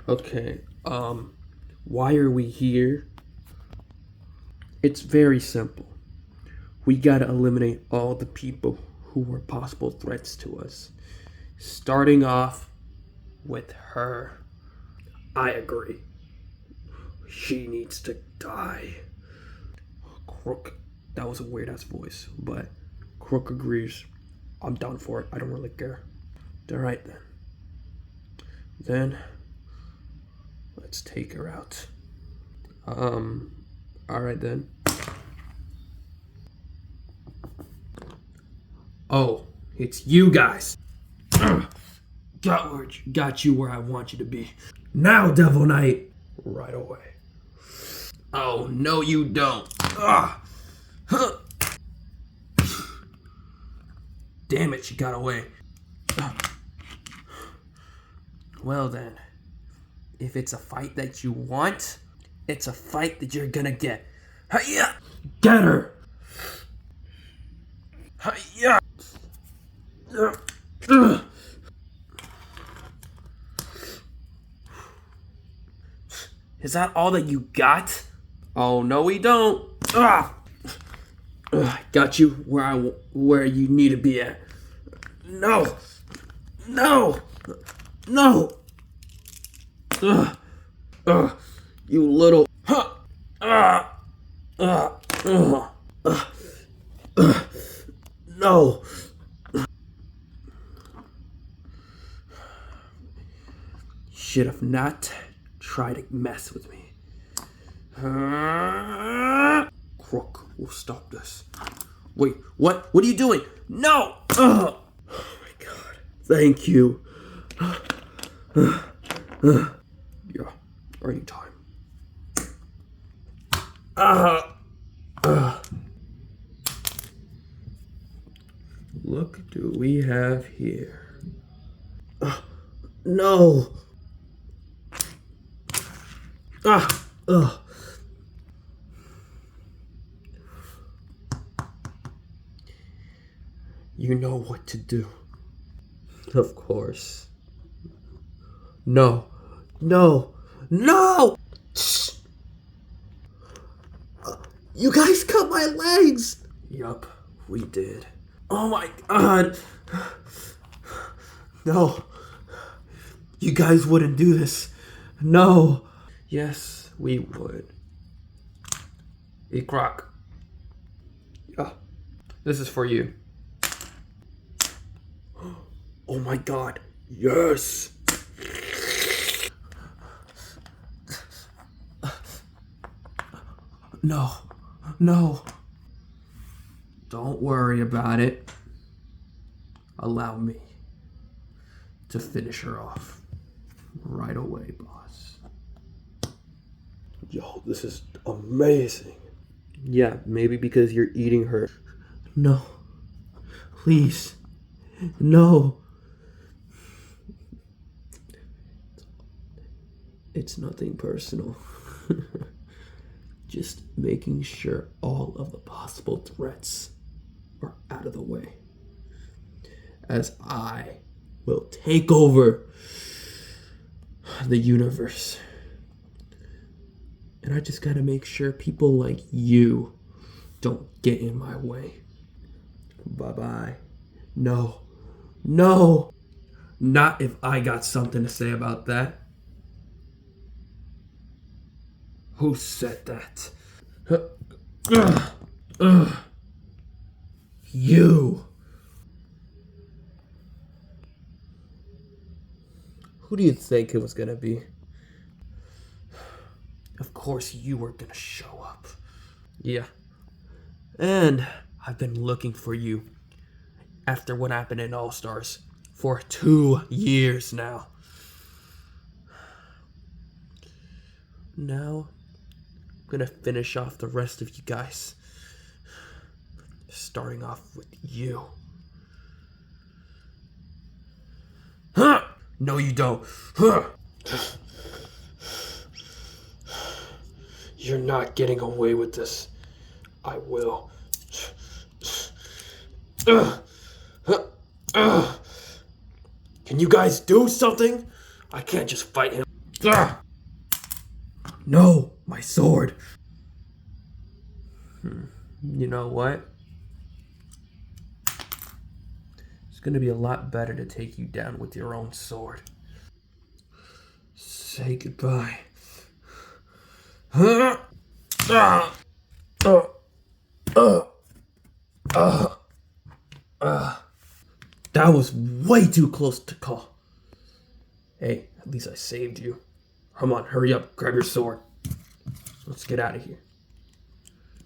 Okay, why are we here? It's very simple. We gotta eliminate all the people who were possible threats to us. Starting off with her. I agree. She needs to die. Crook. That was a weird ass voice, but Crook agrees. I'm down for it. I don't really care. Alright then. Then let's take her out. Alright then. Oh, it's you guys. Got you where I want you to be. Now, Devil Knight. Right away. Oh, no you don't. Damn it, she got away. Well then, if it's a fight that you want, it's a fight that you're gonna get. Hiya! Get her! Hiya! Is that all that you got? Oh, no we don't. Got you where you need to be at. No! No! No! You little... No! Should have not tried to mess with me. Crook will stop this. Wait, what? What are you doing? No! Oh my god. Thank you. Yeah, anytime. Look, do we have here? No. You know what to do. Of course. No. No. No! You guys cut my legs! Yup, we did. Oh my god! No. You guys wouldn't do this. No. Yes, we would. Hey, Croc. Yeah. This is for you. Oh my god. Yes! No. No. Don't worry about it. Allow me to finish her off right away, boss. Yo, this is amazing. Yeah, maybe because you're eating her. No. Please. No. It's nothing personal. Just making sure all of the possible threats are out of the way. As I will take over the universe. And I just gotta make sure people like you don't get in my way. Bye-bye. No. No! Not if I got something to say about that. Who said that? You. Who do you think it was gonna be? Of course you were gonna show up. Yeah. And I've been looking for you after what happened in All Stars for 2 years now. Now, I'm gonna finish off the rest of you guys. Starting off with you. Huh? No, you don't. Huh? You're not getting away with this. I will. Can you guys do something? I can't just fight him. Ah! No, my sword. You know what? It's gonna be a lot better to take you down with your own sword. Say goodbye. Huh? Ah! Uh, uh, that was way too close to call. Hey, at least I saved you. Come on, hurry up, grab your sword. Let's get out of here.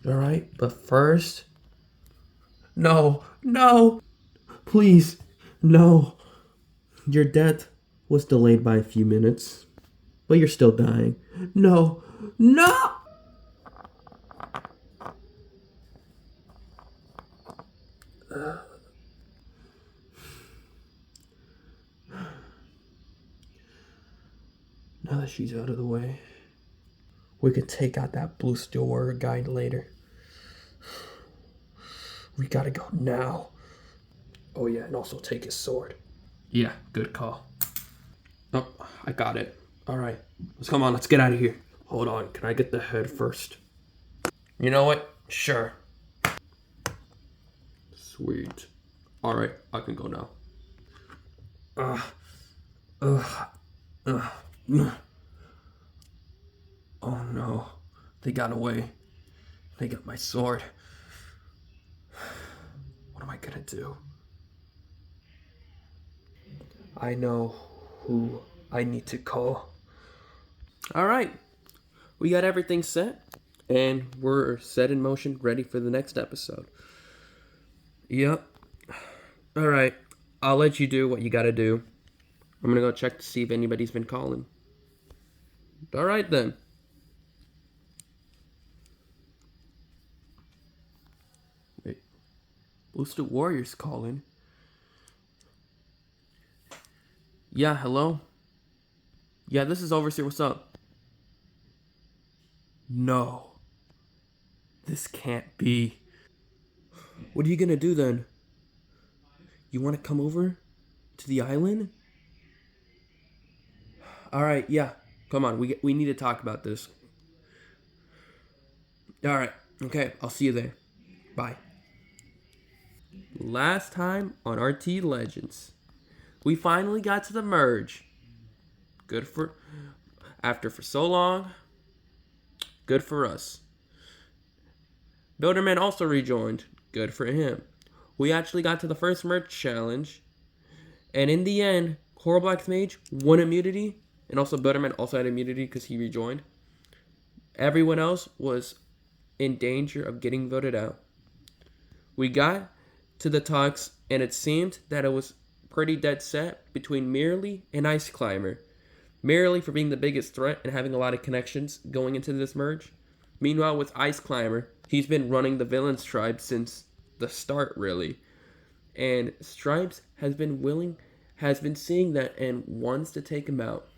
Alright, but first... No, no! Please, no. Your death was delayed by a few minutes, but you're still dying. No, no! Now that she's out of the way, we could take out that blue steel warrior guide later. We gotta go now. Oh yeah, and also take his sword. Yeah, good call. Oh, I got it. Alright, come on, let's get out of here. Hold on, can I get the head first? You know what? Sure. Sweet. Alright, I can go now. Uh, uh, uh. Oh no, they got away. They got my sword. What am I gonna do? I know who I need to call. Alright, we got everything set, and we're set in motion, ready for the next episode. Yep. Alright, I'll let you do what you gotta do. I'm gonna go check to see if anybody's been calling. Alright then. Wait. Blue Warrior's calling. Yeah, hello? Yeah, this is Overseer, what's up? No. This can't be. What are you gonna do then? You wanna come over to the island? Alright, yeah. Come on, we need to talk about this. Alright, okay, I'll see you there. Bye. Last time on RTE Legends, we finally got to the merge. Good for... After for so long, good for us. Builderman also rejoined. Good for him. We actually got to the first merge challenge. And in the end, Horriblax Mage won immunity. And also Builderman also had immunity because he rejoined. Everyone else was in danger of getting voted out. We got to the talks, and it seemed that it was pretty dead set between Merely and Ice Climber. Merely for being the biggest threat and having a lot of connections going into this merge. Meanwhile, with Ice Climber, he's been running the Villains tribe since the start, really. And Stripes has been seeing that and wants to take him out.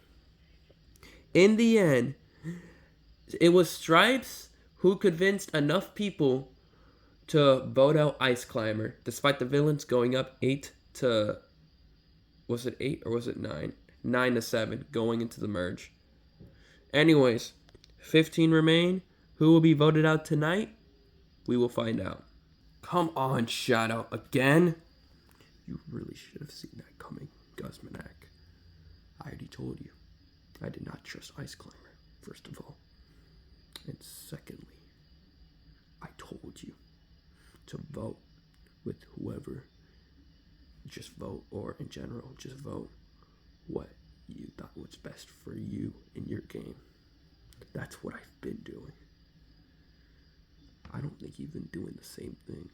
In the end, it was Stripes who convinced enough people to vote out Ice Climber, despite the Villains going up 8 to... Was it 8 or was it 9? 9 to 7 going into the merge. Anyways, 15 remain. Who will be voted out tonight? We will find out. Come on, Shadow. Again? You really should have seen that coming, Guzmanak. I already told you. I did not trust Ice Climber, first of all. And secondly, I told you to vote with whoever. Just vote, or in general, just vote what you thought was best for you in your game. That's what I've been doing. I don't think you've been doing the same thing.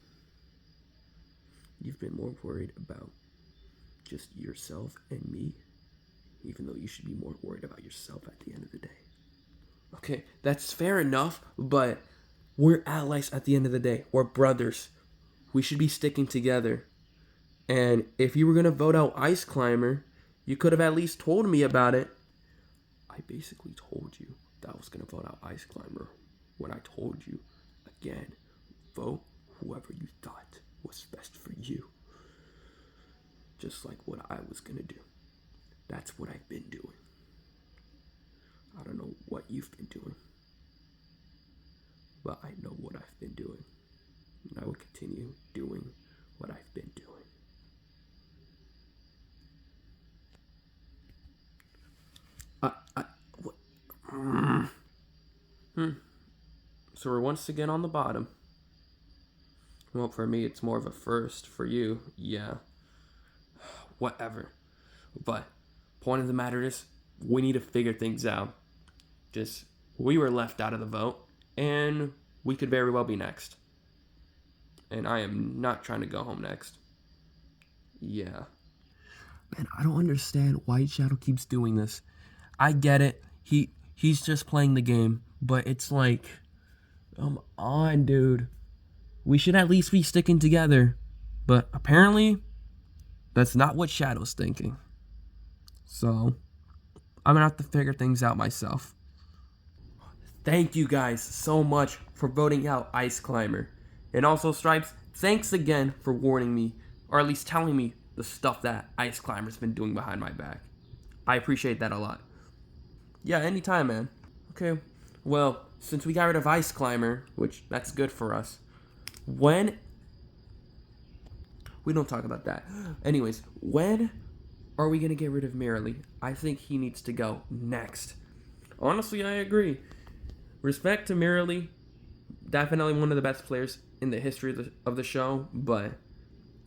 You've been more worried about just yourself and me, even though you should be more worried about yourself at the end of the day. Okay, that's fair enough, but we're allies at the end of the day. We're brothers. We should be sticking together. And if you were going to vote out Ice Climber, you could have at least told me about it. I basically told you that I was going to vote out Ice Climber when I told you, again, vote whoever you thought was best for you. Just like what I was going to do. That's what I've been doing. you've been doing. But I know what I've been doing. And I will continue doing what I've been doing. What? So we're once again on the bottom. Well, for me, it's more of a first. For you, yeah. Whatever. But, point of the matter is, we need to figure things out. We were left out of the vote, and we could very well be next. And I am not trying to go home next. Yeah. Man, I don't understand why Shadow keeps doing this. I get it. He's just playing the game, but it's like, come on, dude. We should at least be sticking together. But apparently, that's not what Shadow's thinking. So, I'm gonna have to figure things out myself. Thank you guys so much for voting out Ice Climber. And also, Stripes, thanks again for warning me, or at least telling me the stuff that Ice Climber's been doing behind my back. I appreciate that a lot. Yeah, anytime, man. Okay, well, since we got rid of Ice Climber, which that's good for us, we don't talk about that. Anyways, when are we gonna get rid of Merrily? I think he needs to go next. Honestly, I agree. Respect to Merrily, definitely one of the best players in the history of the show, but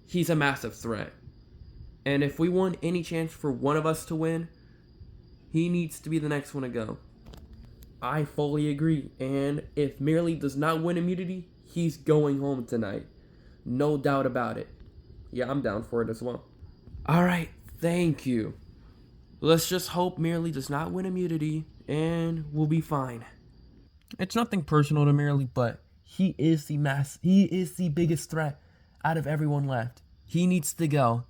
he's a massive threat. And if we want any chance for one of us to win, he needs to be the next one to go. I fully agree. And if Merrily does not win immunity, he's going home tonight. No doubt about it. Yeah, I'm down for it as well. Alright, thank you. Let's just hope Merrily does not win immunity, and we'll be fine. It's nothing personal to Merrily, but he is the biggest threat out of everyone left. He needs to go.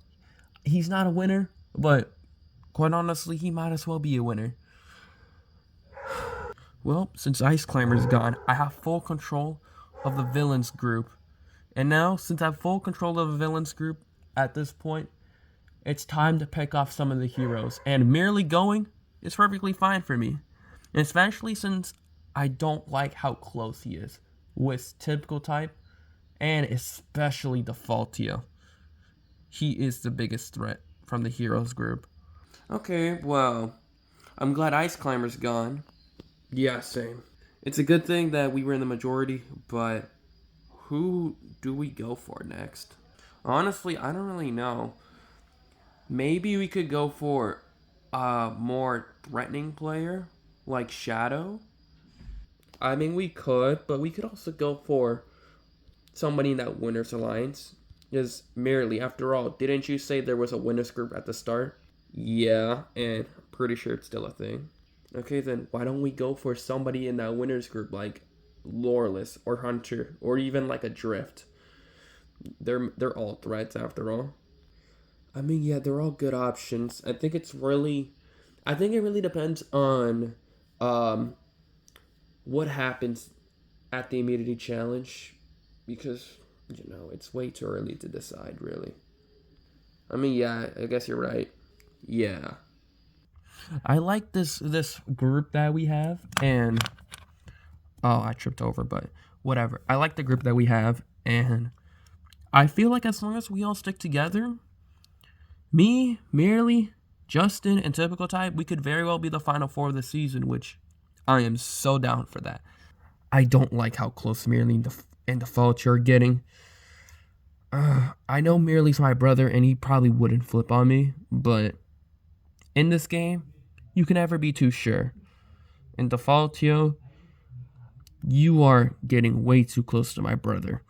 He's not a winner, but quite honestly, he might as well be a winner. Well, since Ice Climber's gone, I have full control of the villains group. And now, since I have full control of the villains group at this point, it's time to pick off some of the heroes. And merely going is perfectly fine for me. And especially since I don't like how close he is with Typical Type, and especially Defaultio. He is the biggest threat from the heroes group. Okay, well, I'm glad Ice Climber's gone. Yeah, same. It's a good thing that we were in the majority, but who do we go for next? Honestly, I don't really know. Maybe we could go for a more threatening player, like Shadow. I mean, we could, but we could also go for somebody in that Winners Alliance. Because merely, after all, didn't you say there was a Winners group at the start? Yeah, and I'm pretty sure it's still a thing. Okay, then why don't we go for somebody in that Winners group, like Lawless or Hunter, or even like a Drift? They're all threats after all. I mean, yeah, they're all good options. I think it really depends on what happens at the immunity challenge, because it's way too early to decide, really. I mean, yeah, I guess you're right. Yeah. I like this group that we have, and I tripped over, but whatever. I like the group that we have, and I feel like as long as we all stick together, me, Merely, Justin, and Typical Type, we could very well be the final four of the season, which I am so down for that. I don't like how close Merely and Defaultio are getting. I know Merely's my brother, and he probably wouldn't flip on me, but in this game, you can never be too sure. And Defaultio, you are getting way too close to my brother.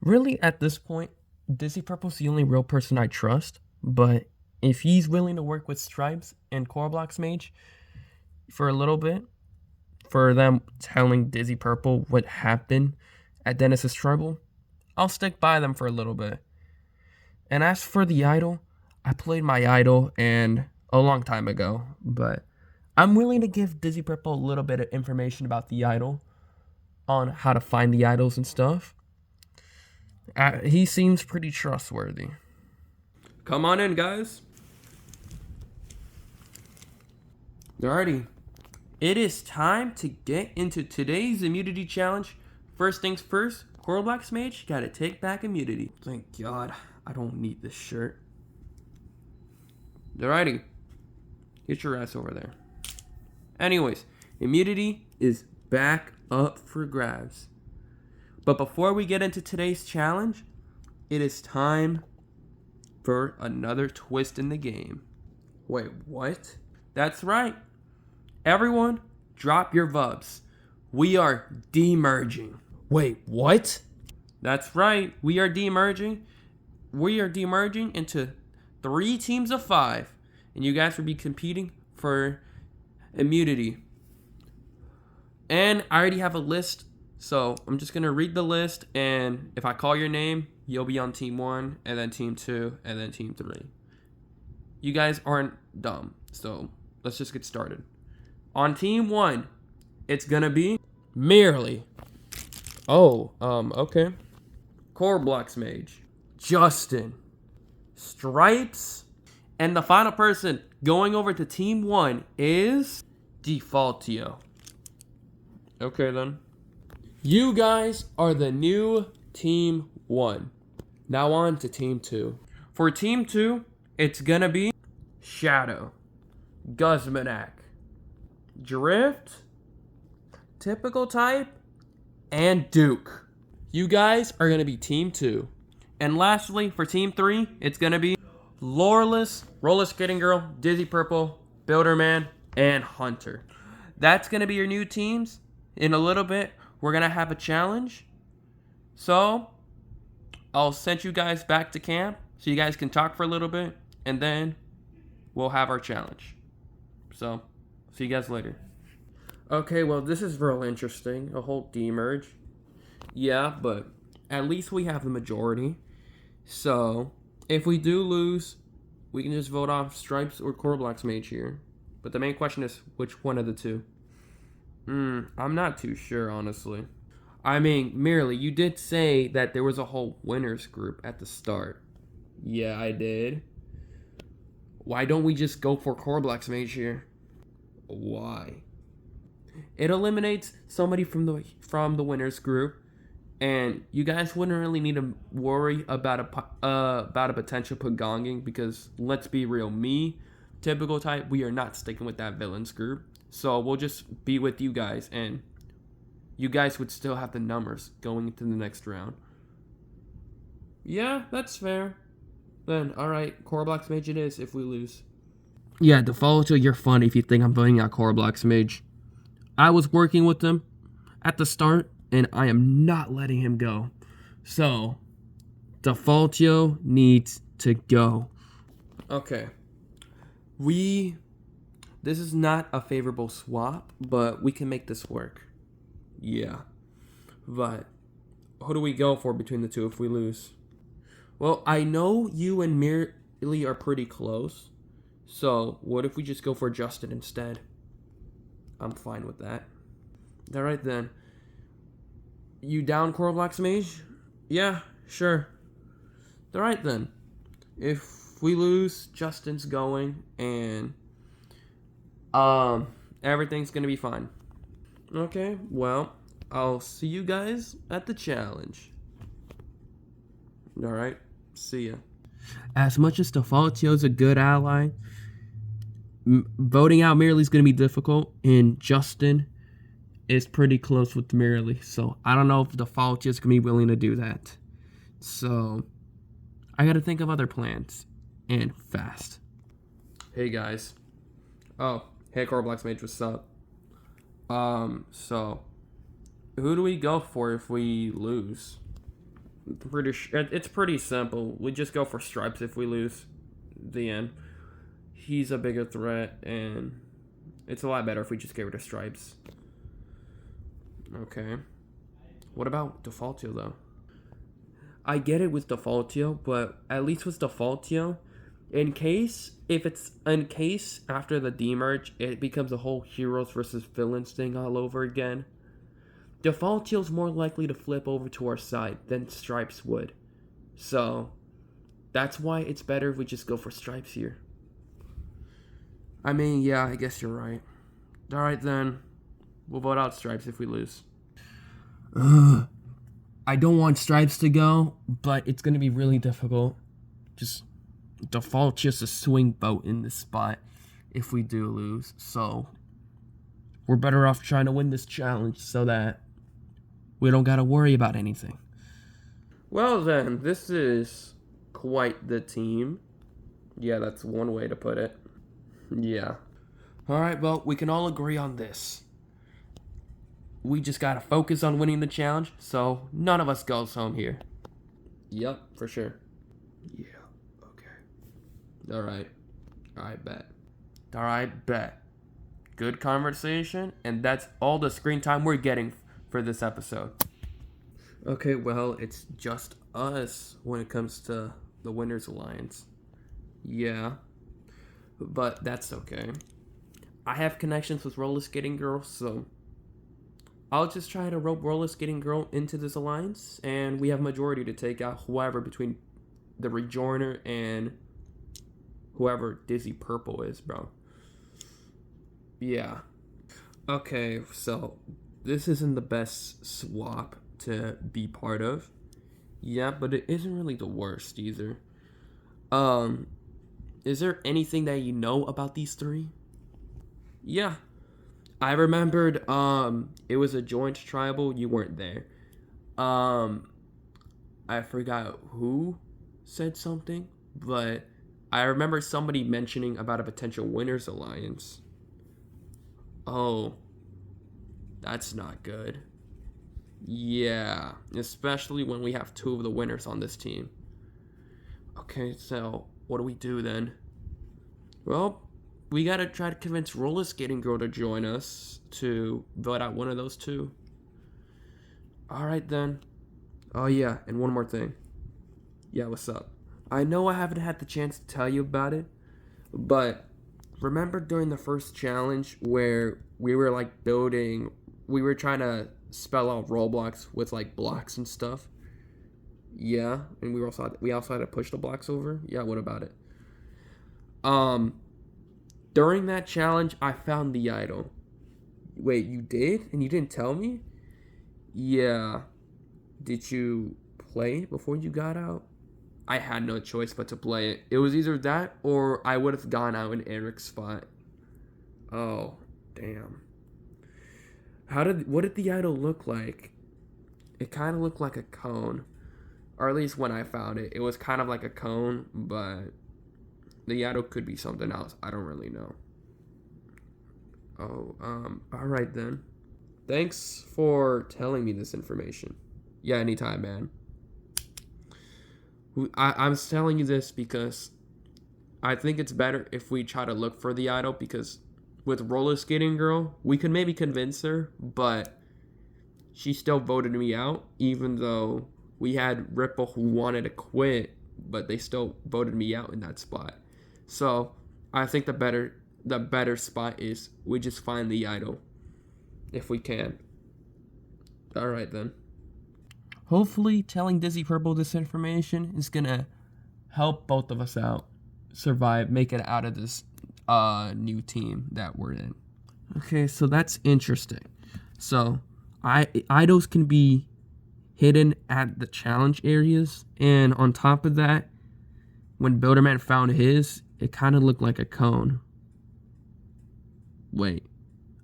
Really, at this point, Dizzy Purple's the only real person I trust, but if he's willing to work with Stripes and Coreblox Mage for a little bit, for them telling Dizzy Purple what happened at Dennis's Trouble, I'll stick by them for a little bit. And as for the idol, I played my idol and a long time ago, but I'm willing to give Dizzy Purple a little bit of information about the idol, on how to find the idols and stuff. He seems pretty trustworthy. Come on in, guys. Alrighty. It is time to get into today's immunity challenge. First things first, Coral Black Mage gotta take back immunity. Thank God, I don't need this shirt. Alrighty, get your ass over there. Anyways, immunity is back up for grabs. But before we get into today's challenge, it is time for another twist in the game. Wait, what? That's right. Everyone, drop your vubs. We are demerging. Wait, what? That's right. We are demerging. We are demerging into 3 teams of 5. And you guys will be competing for immunity. And I already have a list. So I'm just going to read the list. And if I call your name, you'll be on team 1, and then team 2, and then team 3. You guys aren't dumb. So let's just get started. On team 1, it's going to be Merely. okay. Core Blocks Mage, Justin, Stripes, and the final person going over to team 1 is Defaultio. Okay then. You guys are the new team 1. Now on to team 2. For team 2, it's gonna be Shadow, Guzmanak, Drift, Typical Type, and Duke. You guys are going to be team 2. And lastly, for team 3, it's going to be Loreless, Roller Skating Girl, Dizzy Purple, Builderman, and Hunter. That's going to be your new teams. In a little bit, we're going to have a challenge. So, I'll send you guys back to camp so you guys can talk for a little bit. And then we'll have our challenge. So, see you guys later. Okay, well, this is real interesting. A whole demerge. Yeah, but at least we have the majority. So, if we do lose, we can just vote off Stripes or Core Blocks Mage here. But the main question is, which one of the two? I'm not too sure, honestly. I mean, Merely, you did say that there was a whole winners group at the start. Yeah, I did. Why don't we just go for Core Blocks Mage here? Why? It eliminates somebody from the winners group, and you guys wouldn't really need to worry about a potential pagonging, because let's be real, me, Typical Type, we are not sticking with that villains group. So we'll just be with you guys, and you guys would still have the numbers going into the next round. Yeah, that's fair. Then, alright, Core Blocks Mage it is if we lose. Yeah, Defaultio, you're funny if you think I'm voting out Core Blocks Mage. I was working with him at the start, and I am not letting him go. So, Defaultio needs to go. Okay. This is not a favorable swap, but we can make this work. Yeah. But, who do we go for between the two if we lose? Well, I know you and Merely are pretty close. So, what if we just go for Justin instead? I'm fine with that. Alright then. You down, Coral Blocks Mage? Yeah, sure. Alright then. If we lose, Justin's going, and everything's gonna be fine. Okay, well, I'll see you guys at the challenge. Alright, see ya. As much as Defaultio's a good ally, voting out Merely is going to be difficult, and Justin is pretty close with Merely, so I don't know if Defaultio is going to be willing to do that. So, I got to think of other plans, and fast. Hey guys. Oh, hey Core Blocks Mage, what's up? So, who do we go for if we lose? It's pretty simple. We just go for Stripes if we lose. The end. He's a bigger threat, and it's a lot better if we just get rid of Stripes. Okay. What about Defaultio, though? I get it with Defaultio, but at least with Defaultio, in case after the demerge, it becomes a whole heroes versus villains thing all over again, Defaultio's more likely to flip over to our side than Stripes would. So, that's why it's better if we just go for Stripes here. I mean, yeah, I guess you're right. Alright then. We'll vote out Stripes if we lose. I don't want Stripes to go, but it's going to be really difficult. Just default just a swing vote in this spot if we do lose. So we're better off trying to win this challenge so that we don't got to worry about anything. Well then, this is quite the team. Yeah, that's one way to put it. Yeah. Alright, well, we can all agree on this. We just gotta focus on winning the challenge, so none of us goes home here. Yep, for sure. Yeah, okay. Alright, bet. Alright, bet. Good conversation, and that's all the screen time we're getting for this episode. Okay, well, it's just us when it comes to the Winners Alliance. Yeah, but that's okay. I have connections with Roller Skating Girl, so I'll just try to rope Roller Skating Girl into this alliance, and we have majority to take out whoever between the Rejoiner and whoever Dizzy Purple is, bro. Yeah. Okay, so this isn't the best swap to be part of. Yeah, but it isn't really the worst either. Is there anything that you know about these three? Yeah. I remembered, it was a joint tribal. You weren't there. I forgot who said something, but I remember somebody mentioning about a potential Winners Alliance. Oh, that's not good. Yeah, especially when we have two of the winners on this team. Okay, so what do we do then? Well, we gotta try to convince Roller Skating Girl to join us to vote out one of those two. Alright then. Oh yeah, and one more thing. Yeah, what's up? I know I haven't had the chance to tell you about it, but remember during the first challenge where we were like we were trying to spell out Roblox with like blocks and stuff? Yeah, and we also had to push the blocks over? Yeah, what about it? During that challenge, I found the idol. Wait, you did? And you didn't tell me? Yeah. Did you play before you got out? I had no choice but to play it. It was either that or I would have gone out in Eric's spot. Oh, damn. What did the idol look like? It kind of looked like a cone. Or at least when I found it, it was kind of like a cone, but the idol could be something else. I don't really know. Oh, alright then. Thanks for telling me this information. Yeah, anytime, man. I'm telling you this because I think it's better if we try to look for the idol, because with Roller Skating Girl, we could maybe convince her, but she still voted me out, even though we had Ripple who wanted to quit, but they still voted me out in that spot. So I think the better spot is we just find the idol if we can. Alright then. Hopefully, telling Dizzy Purple this information is gonna help both of us out, survive, make it out of this new team that we're in. Okay, so that's interesting. So, idols can be hidden at the challenge areas, and on top of that, when Builderman found his, it kind of looked like a cone. Wait,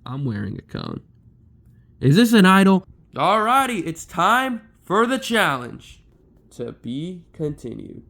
I'm wearing a cone. Is this an idol? Alrighty, it's time for the challenge. To be continued.